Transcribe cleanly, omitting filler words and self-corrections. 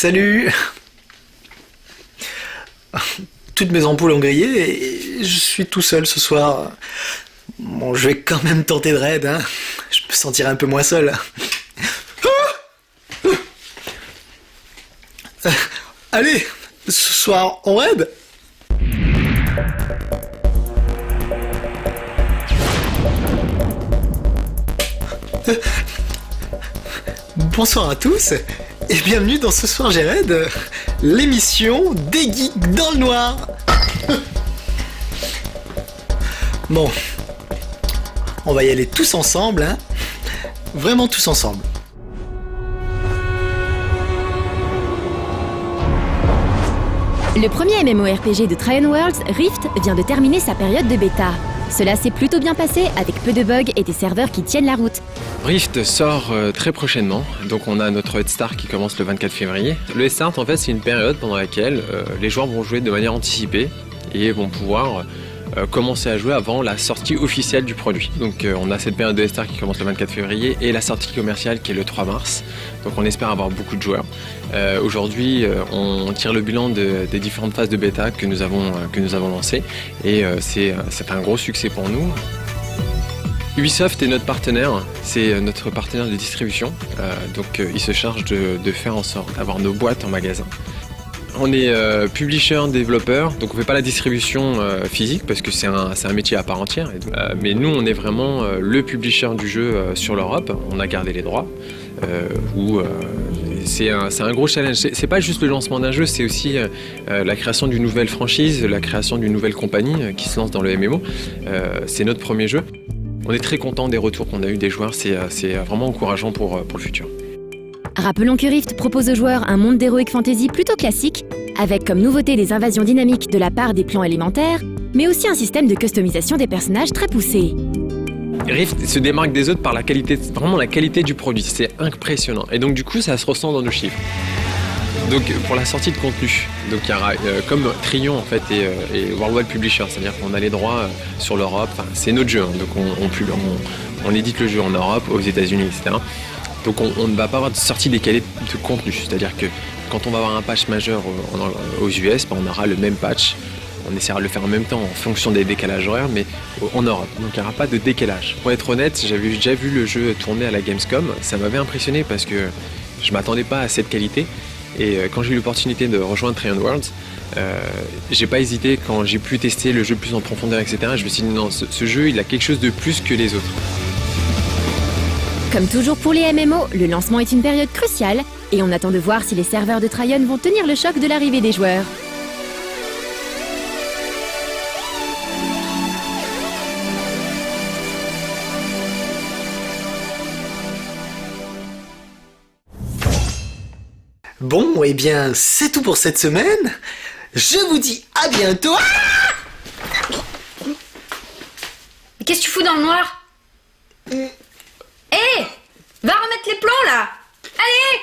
Salut. Toutes mes ampoules ont grillé et je suis tout seul ce soir. Bon, je vais quand même tenter de raid, hein. Je me sentirai un peu moins seul. Allez, ce soir on raid. Bonsoir à tous et bienvenue dans Ce Soir j'ai raid, l'émission des geeks dans le noir. Bon, on va y aller tous ensemble, hein. Vraiment tous ensemble. Le premier MMORPG de Trion Worlds, Rift, vient de terminer sa période de bêta. Cela s'est plutôt bien passé avec peu de bugs et des serveurs qui tiennent la route. Rift sort très prochainement, donc on a notre Head Start qui commence le 24 février. Le Head Start en fait c'est une période pendant laquelle les joueurs vont jouer de manière anticipée et vont pouvoir commencer à jouer avant la sortie officielle du produit. Donc on a cette période de Head Start qui commence le 24 février et la sortie commerciale qui est le 3 mars. Donc on espère avoir beaucoup de joueurs. Aujourd'hui on tire le bilan des différentes phases de bêta que nous avons lancées et c'est un gros succès pour nous. Ubisoft est notre partenaire, c'est notre partenaire de distribution, donc il se charge de faire en sorte d'avoir nos boîtes en magasin. On est publisher, développeur, donc on ne fait pas la distribution physique parce que c'est un métier à part entière. Mais nous on est vraiment le publisher du jeu sur l'Europe, on a gardé les droits. C'est un gros challenge. C'est pas juste le lancement d'un jeu, c'est aussi la création d'une nouvelle franchise, la création d'une nouvelle compagnie qui se lance dans le MMO. C'est notre premier jeu. On est très content des retours qu'on a eu des joueurs, c'est vraiment encourageant pour le futur. Rappelons que Rift propose aux joueurs un monde d'heroic fantasy plutôt classique, avec comme nouveauté des invasions dynamiques de la part des plans élémentaires, mais aussi un système de customisation des personnages très poussé. Rift se démarque des autres par la qualité, vraiment la qualité du produit, c'est impressionnant. Et donc du coup ça se ressent dans nos chiffres. Donc pour la sortie de contenu, donc il y aura comme Trion en fait et Worldwide Publisher, c'est-à-dire qu'on a les droits sur l'Europe, enfin, c'est notre jeu, hein, donc on édite le jeu en Europe, aux États-Unis, etc. Donc on ne va pas avoir de sortie décalée de contenu, c'est-à-dire que quand on va avoir un patch majeur aux US, on aura le même patch. On essaiera de le faire en même temps en fonction des décalages horaires, mais en Europe. Donc il n'y aura pas de décalage. Pour être honnête, j'avais déjà vu le jeu tourner à la Gamescom. Ça m'avait impressionné parce que je ne m'attendais pas à cette qualité. Et quand j'ai eu l'opportunité de rejoindre Trion Worlds, j'ai pas hésité quand j'ai pu tester le jeu plus en profondeur, etc. Je me suis dit non, ce jeu, il a quelque chose de plus que les autres. Comme toujours pour les MMO, le lancement est une période cruciale et on attend de voir si les serveurs de Trion vont tenir le choc de l'arrivée des joueurs. Bon, eh bien, c'est tout pour cette semaine. Je vous dis à bientôt. Mais qu'est-ce que tu fous dans le noir? Hé, va remettre les plombs là. Allez.